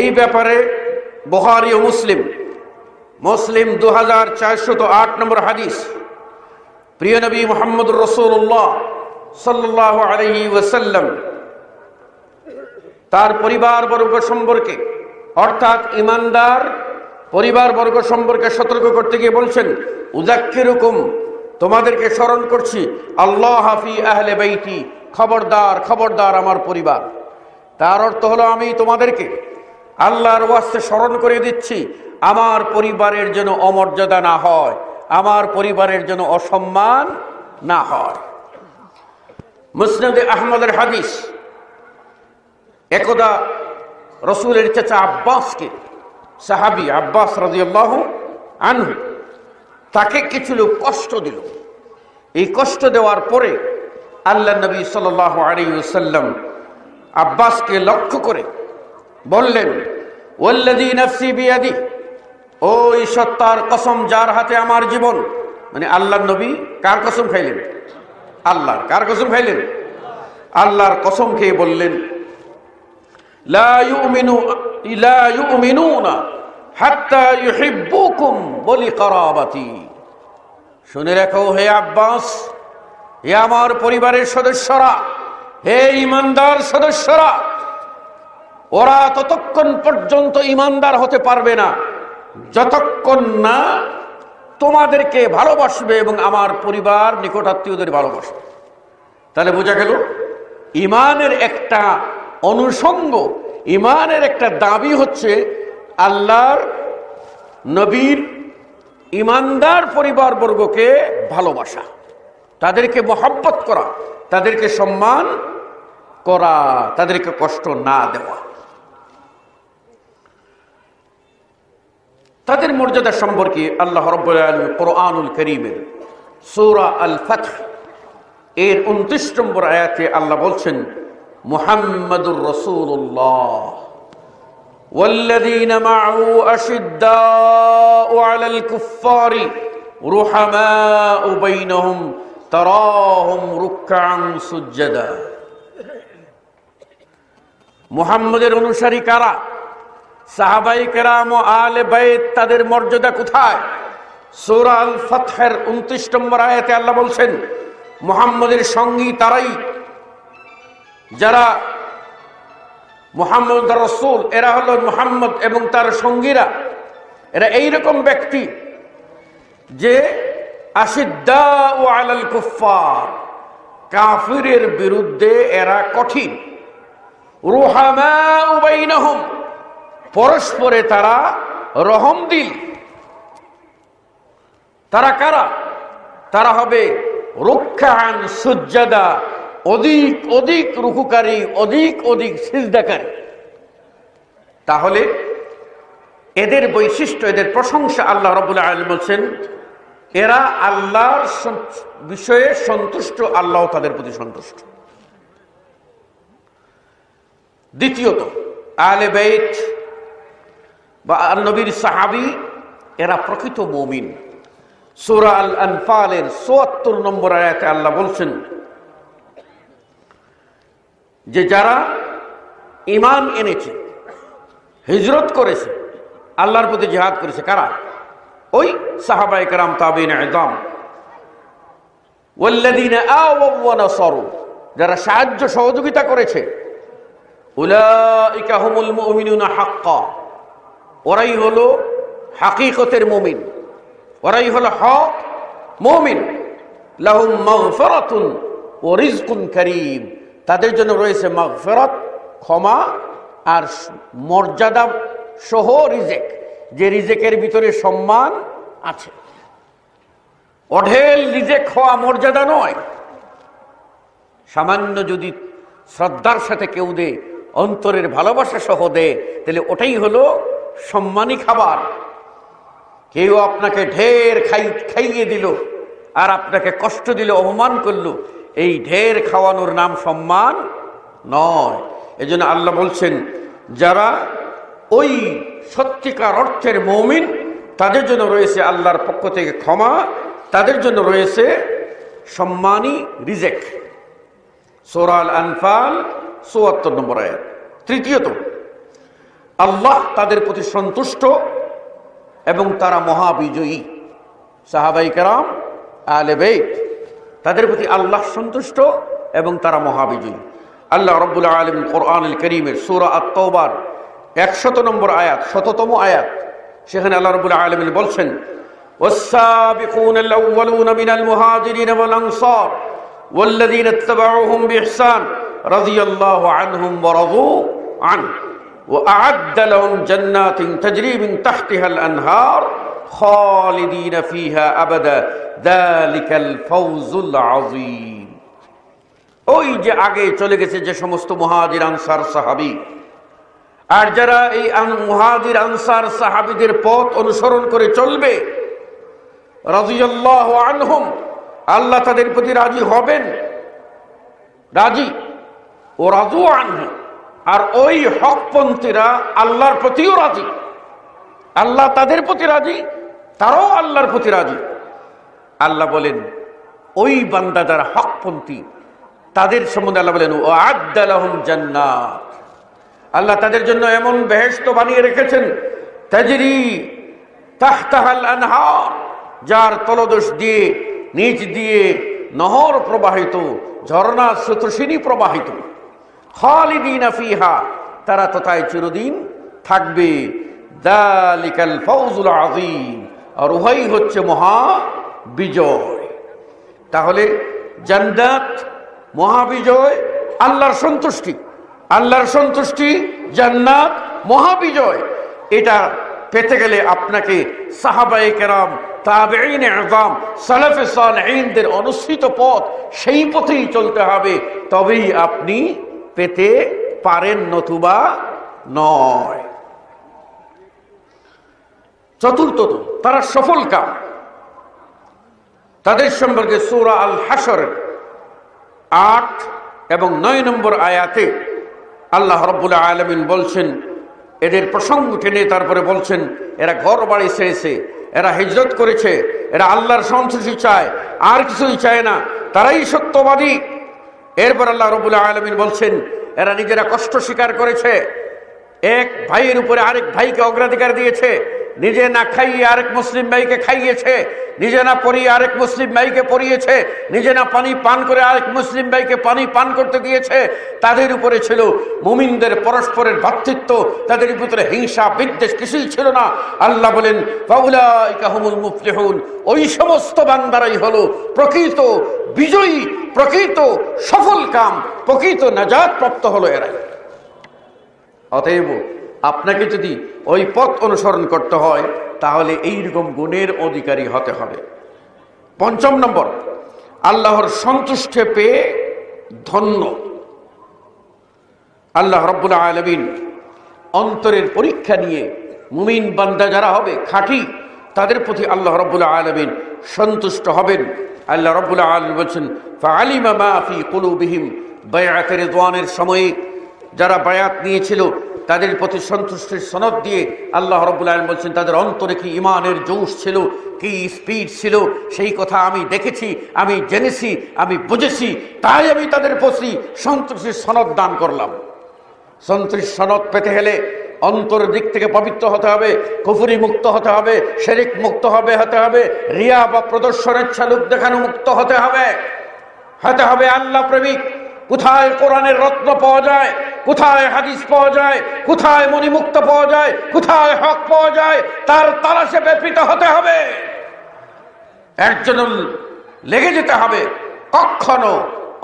এই ব্যাপারে বুখারী ও মুসলিম 2408 নম্বর হাদিস। প্রিয় নবী মুহাম্মদুর রাসূলুল্লাহ সাল্লাল্লাহু আলাইহি ওয়াসাল্লাম তার পরিবারবর্গ সম্পর্কে, অর্থাৎ ঈমানদার পরিবারবর্গ সম্পর্কে সতর্ক করতে গিয়ে বলছেন, উযাক্কিরুকুম, তোমাদেরকে স্মরণ করছি, আল্লাহ ফি আহলে বাইতি, খবরদার খবরদার আমার পরিবার। তার অর্থ হলো আমি তোমাদেরকে আল্লাহর ওয়াস্তে স্মরণ করে দিচ্ছি, আমার পরিবারের যেন অমর্যাদা না হয়, আমার পরিবারের যেন অসম্মান না হয়। মুসনাদে আহমদের হাদিস, একদা রসুলের চাচা আব্বাসকে, সাহাবী আব্বাস রাদিয়াল্লাহু আনহু, তাকে কিছু লোক কষ্ট দিল। এই কষ্ট দেওয়ার পরে আল্লাহ নবী সাল্লাল্লাহু আলাইহি ওয়াসাল্লাম আব্বাসকে লক্ষ্য করে বললেন, ওয়াল্লাযী নাফসি বিয়াদি, ওই সত্তার কসম যার হাতে আমার জীবন। মানে আল্লাহ নবী কার কসম খাইলেন? আল্লাহর। কার কসম খাইলেন? আল্লাহর কসম খেয়ে বললেন, লা ইউমিনুনা হাত্তা ইউহিব্বুকুম ওয়া লিকারাবাতি। শুনে রাখো হে আব্বাস, হে আমার পরিবারের সদস্যরা, হে ঈমানদার সদস্যরা, ওরা ততক্ষণ পর্যন্ত ঈমানদার হতে পারবে না যতক্ষণ না তোমাদেরকে ভালোবাসবে এবং আমার পরিবার নিকটাত্মীয়দের ভালোবাসবে। তাহলে বোঝা গেল ঈমানের একটা অনুষঙ্গ, ঈমানের একটা দাবি হচ্ছে আল্লাহর নবীর ঈমানদার পরিবারবর্গকে ভালোবাসা, তাদেরকে মহব্বত করা, তাদেরকে সম্মান করা, তাদেরকে কষ্ট না দেওয়া। তাদের মর্যাদা সম্পর্কে আল্লাহ রাব্বুল আলামিন কোরআনুল কারীমের সূরা আল ফাতহ এর 29 নম্বর আয়াতে আল্লাহ বলছেন, মুহাম্মাদুর রাসূলুল্লাহ ওয়াল্লাযীনা মা'হু আশিদ্দাউ আলাল কুফফারি রুহামাউ বাইনহুম তারাহুম রুকআন সুজদা। মুহাম্মাদের অনুসারী কারা? সাহাবায়ে কেরাম ও আলে বাইত, তাদের মর্যাদা কোথায়? সূরা আল ফাতহের 29 নম্বর আয়াতে আল্লাহ বলছেন, মুহাম্মাদের সঙ্গী তারাই যারা মুহাম্মদ রাসূল, এরা হলো মুহাম্মদ এবং তার সঙ্গীরা, এরা এইরকম ব্যক্তি যে আশিদ্দাউ আলাল কুফফার, কাফিরের বিরুদ্ধে এরা কঠিন, রুহামাউ বাইনহুম, পরস্পরে তারা রহমদিল। তারা কারা? তারা হবে রুকআন সুজদা, অধিক অধিক রুকুকারী, অধিক অধিক সিজদাকারী। তাহলে এদের বৈশিষ্ট্য, এদের প্রশংসা আল্লাহ রাব্বুল আলামিন বলছেন, এরা আল্লাহর বিষয়ে সন্তুষ্ট, আল্লাহ তাদের প্রতি সন্তুষ্ট। দ্বিতীয়ত, আহলে বাইত বা নবীর সাহাবী, এরা প্রকৃত মুমিন। সূরা আল আনফালের ৭৪ নম্বর আয়াতে আল্লাহ বলছেন যে যারা ঈমান এনেছে, হিজরত করেছে, আল্লাহর প্রতি জিহাদ করেছে, কারা? ওই সাহাবায়ে কেরাম, তাবিঈন ইযম। ওয়াল্লাযীনা আওয়াউ ওয়া নাসারু, যারা সাহায্য সহযোগিতা করেছে, উলাইকা হুমুল মুমিনুনা হাক্কা, ওরাই হলো হাকিকতের মুমিন, ওরাই হলো হক মুমিন। লাহুম মাগফিরাতুন ওয়া রিজকুন কারীম, তাদের জন্য রয়েছে মাগফিরাত, ক্ষমা, আর মর্যাদা সহ রিজেক, যে রিজেকের ভিতরে সম্মান আছে। অঢেল রিজেক হওয়া মর্যাদা নয়, সামান্য যদি শ্রদ্ধার সাথে কেউ দে, অন্তরের ভালোবাসা সহ দে, তাহলে ওটাই হলো সম্মানী খাবার। কেউ আপনাকে ঢের খাইয়ে দিল আর আপনাকে কষ্ট দিল, অপমান করলো, এই ঢের খাওয়ানোর নাম সম্মান নয়। এজন্য আল্লাহ বলছেন, যারা ওই সত্যিকার অর্থের মুমিন, তাদের জন্য রয়েছে আল্লাহর পক্ষ থেকে ক্ষমা, তাদের জন্য রয়েছে সম্মানী রিজেক। সূরা আল আনফাল ৭৪ নম্বর আয়াত। তৃতীয়ত, আল্লাহ তাদের প্রতি সন্তুষ্ট এবং তারা মহাবিজয়ী। সাহাবায়ে কেরাম, আহলে বাইত, তাদের প্রতি আল্লাহ সন্তুষ্ট এবং তারা মহাবিজয়ী। আল্লাহ রাব্বুল আলামিন কোরআনুল কারীমের সূরা আত-তাওবার 100 নম্বর আয়াত, 100তম আয়াত, সেখানে আল্লাহ রাব্বুল আলামিন বলছেন, ওয়াস-সাবিকুনা আল-আউওয়ালুনা মিনাল মুহাজিরিন ওয়াল আনসার ওয়াল্লাযীনা ইত্তাবাউহুম বিইহসান রাদিয়াল্লাহু আনহুম ওয়া রাদু আনহু ওয়া আ'আদ্দা লাহুম জান্নাতিন তাজরি মিন তাহতিহাল আনহার খালিদিনা ফিহা আবাদা যালিকাল ফাওজুল আযীম। ওই যে আগে চলে গেছে যে সমস্ত মুহাজির আনসার সাহাবী, আর যারা এই মুহাজির আনসার সাহাবীদের পথ অনুসরণ করে চলবে, রাদিয়াল্লাহু আনহুম, আল্লাহ তাদের প্রতি রাজি হবেন, রাজি, ও রাদু আনহু, আর ওই হকপন্থীরা আল্লাহর প্রতিও রাজি। আল্লাহ তাদের প্রতি রাজি, তারাও আল্লাহর প্রতি রাজি। আল্লাহ বলেন ওই বান্দা যারা হকপন্থী তাদের সম্বন্ধে আল্লাহ বলেন, ও আ'আদ্দা লাহুম জান্নাত, আল্লাহ তাদের জন্য এমন বেহেশত বানিয়ে রেখেছেন, তাজরি তাহতাহাল আনহার, যার তলদেশ দিয়ে, নিচ দিয়ে নহর প্রবাহিত, ঝর্ণা স্রোতস্বিনী প্রবাহিত, খালিদিনা ফিহা, তারা তথায় চিরদিন থাকবে, যালিকাল ফাওজুল আযীম, আর উহাই হচ্ছে মহা বিজয়। তাহলে জান্নাত, মহাবিজয়, আল্লাহর সন্তুষ্টি, আল্লাহর সন্তুষ্টি, জান্নাত, মহাবিজয়, এটা পেতে গেলে আপনাকে সাহাবায়ে কেরাম, তাবেঈনে আযম, সালাফে সালেহিনদের অনুসৃত পথ, সেই পথেই চলতে হবে, তবেই আপনি পেতে পারেন, নতুবা নয়। চতুর্থত, তারা সফল কাম। তাদের সম্পর্কে সূরা আল হাশর 8 এবং 9 নম্বর আয়াতে আল্লাহ রাব্বুল আলামিন বলছেন, এদের প্রসঙ্গ টেনে তারপরে বলছেন, এরা ঘর বাড়ি ছেড়েছে, এরা হিজরত করেছে, এরা আল্লাহর সন্তুষ্টি চায়, আর কিছুই চায় না, তারাই সত্যবাদী। এরপর আল্লাহ রাব্বুল আলামিন বলছেন, এরা নিজেরা কষ্ট স্বীকার করেছে, এক ভাইয়ের উপরে আরেক ভাইকে অগ্রাধিকার দিয়েছে, নিজে না খাইয়ে আরেক মুসলিম ভাইকে খাইয়েছে, নিজে না পরিয়ে আরেক মুসলিম ভাইকে পরিয়েছে, নিজে না পানি পান করে আরেক মুসলিম ভাইকে পানি পান করতে দিয়েছে। তাদের উপরে ছিল মুমিনদের পরস্পরের ভ্রাতৃত্ব, তাদের ভিতরে হিংসা বিদ্বেষ কিছুই ছিল না। আল্লাহ বলেন, ফাউলাইকা হুমুল মুফলিহুন, ওই সমস্ত বান্দারাই হলো প্রকৃত বিজয়ী, প্রকৃত সফল কাম, প্রকৃত নাজাত প্রাপ্ত হলো এরাই। অতএব আপনাকে যদি ওই পথ অনুসরণ করতে হয়, তাহলে এইরকম গুণের অধিকারী হতে হবে। 5 নম্বর, আল্লাহর সন্তুষ্টি পেয়ে ধন্য। আল্লাহ রাব্বুল আলামিন অন্তরের পরীক্ষা নিয়ে মুমিন বান্দা যারা হবে খাঁটি, তাদের প্রতি আল্লাহ রাব্বুল আলামিন সন্তুষ্ট হবেন। আল্লাহ রাব্বুল আলামিন বলেন, ফাআলিমা মা ফি কুলুবিহিম, বায়াতের রিদওয়ানের সময়ে যারা বায়াত নিয়েছিল তাদের প্রতি সন্তুষ্টির সনদ দিয়ে আল্লাহ রাব্বুল আলামিন বলছেন, তাদের অন্তরে কি ঈমানের জোশ ছিল, কি স্পিড ছিল, সেই কথা আমি দেখেছি, আমি জেনেছি, আমি বুঝেছি, তাই আমি তাদের প্রতি সন্তুষ্টির সনদ দান করলাম। সন্তুষ্টির সনদ পেতে হলে অন্তরের দিক থেকে পবিত্র হতে হবে, কুফরি মুক্ত হতে হবে, শিরক মুক্ত হতে হবে, রিয়া বা প্রদর্শনের ছালুক দেখানো মুক্ত হতে হবে আল্লাহ প্রেমিক। কোথায় কোরআনের রত্ন পাওয়া যায়, কোথায় হাদিস পাওয়া যায়, কোথায় মণিমুক্ত পাওয়া যায়, কোথায় হক পাওয়া যায়, তার তালাশে ব্যাপৃত হতে হবে। একজন লেগে যেতে হবে, কখনো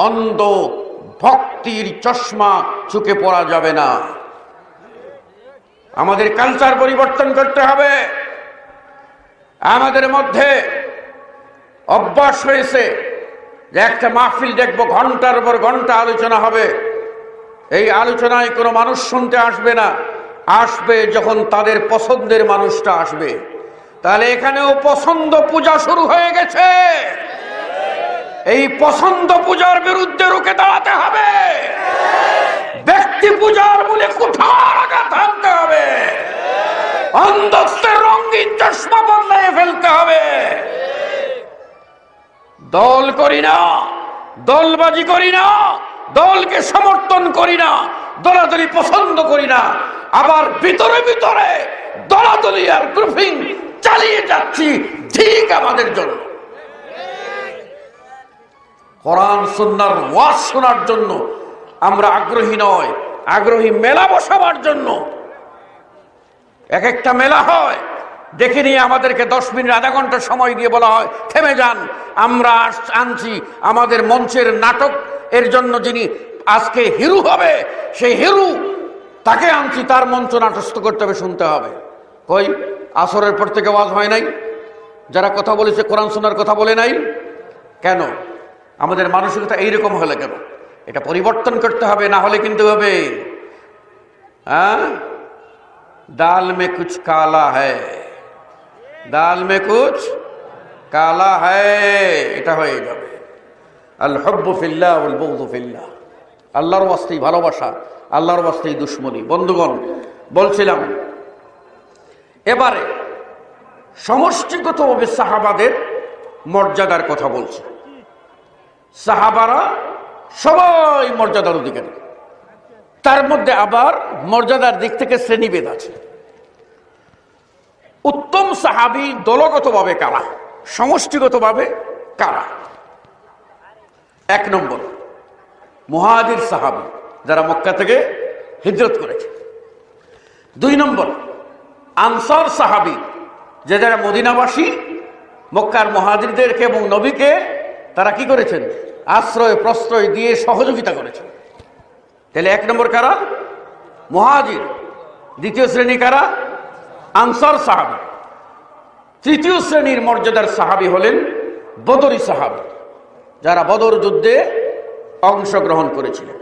অন্ধ ভক্তির চশমা চোখে পড়া যাবে না। আমাদের কালচার পরিবর্তন করতে হবে। আমাদের মধ্যে অভ্যাস হয়েছে যে একটা মাহফিল দেখবো, ঘন্টার পর ঘন্টা আলোচনা হবে, এই আলোচনায় কোনো মানুষ শুনতে আসবে না, আসবে যখন তাদের পছন্দের মানুষটা আসবে। তাহলে এখানেও পছন্দ পূজা শুরু হয়ে গেছে। এই পছন্দ পূজার বিরুদ্ধে রুখে দাঁড়াতে হবে। ব্যক্তি পূজার বলে কুঠার আঘাত হানতে হবে। অন্ধত্বের রঙিন চশমা বদলায় ফেলতে হবে। দল করি না, দলবাজি করি না, দলকে সমর্থন করি না, দলাদলি পছন্দ করি না। আবার ভিতরে ভিতরে দলাদলি আর গ্রুপিং চালিয়ে যাচ্ছি ঠিক আমাদের জন্য। কোরআন সুন্নাহর ওয়াজ শোনার জন্য আমরা আগ্রহী নয়, আগ্রহী মেলা বসাবার জন্য। এক একটা মেলা হয়, দেখে নিয়ে আমাদেরকে 10 মিনিট আধা ঘন্টা সময় দিয়ে বলা হয় থেমে যান, আমরা আনছি আমাদের মঞ্চের নাটক এর জন্য যিনি আজকে হিরো হবে, সেই হিরো তাকে আনছি, তার মঞ্চ নাটস্থ করতে হবে, শুনতে হবে। কই আসরের পর থেকে ওয়াজ হয় নাই? যারা কথা বলেছে কোরআন সুন্নাহর কথা বলে নাই কেন? আমাদের মানসিকতা এইরকম হলে কেন? এটা পরিবর্তন করতে হবে, না হলে কিন্তু হবে দাল মে কুছ কালা হ্যায়, দাল মে কুছ কালা হ্যায়, এটা হয়ে যাবে। আল হুব্বু ফিল্লাহ ওয়াল বুগযু ফিল্লাহ, আল্লাহর ওয়াস্তেই ভালোবাসা, আল্লাহর ওয়াস্তেই দুশমনী। বন্ধুগণ, বলছিলাম এবারে সমষ্টিগতভাবে সাহাবাদের মর্যাদার কথা বলছে। সাহাবারা সবাই মর্যাদার অধিকারী, তার মধ্যে আবার মর্যাদার দিক থেকে শ্রেণীভেদ আছে। উত্তম সাহাবী দলগতভাবে কারা, সমষ্টিগতভাবে কারা? 1 নম্বর মুহাজির সাহাবী, যারা মক্কা থেকে হিজরত করেছে। 2 নম্বর আনসার সাহাবী, যে যারা মদিনাবাসী, মক্কার মুহাজিরদেরকে এবং নবীকে তারা কি করেছেন? আশ্রয় প্রশ্রয় দিয়ে সহযোগিতা করেছেন। তাহলে 1 নম্বর কারা? মুহাজির। 2য় শ্রেণী কারা? আনসার সাহাবী। 3য় শ্রেণীর মর্যাদার সাহাবী হলেন বদরি সাহাবী, যারা বদর যুদ্ধে অংশগ্রহণ করেছিলেন।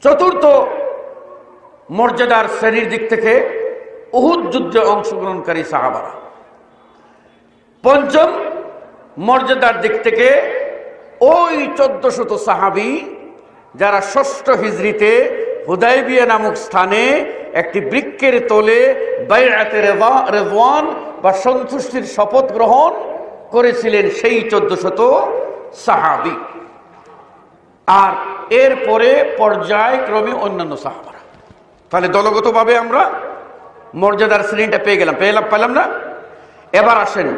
4র্থ মর্যাদার শ্রেণীর দিক থেকে উহুদ যুদ্ধে অংশগ্রহণকারী সাহাবারা। 5ম মর্যাদার দিক থেকে ওই 1400 সাহাবী যারা 6ষ্ঠ হিজরিতে হুদায়বিয়া নামক স্থানে একটি বৃক্ষের তলে বাইআতে রিদওয়ান বা সন্তুষ্টির শপথ গ্রহণ করেছিলেন, সেই 1400 সাহাবী। আর এরপরে পর্যায়ক্রমে অন্যান্য সাহাবারা। তাহলে দলগতভাবে আমরা মর্যাদার শ্রেণীটা পেয়ে গেলাম, পেলাম না? এবার আসেন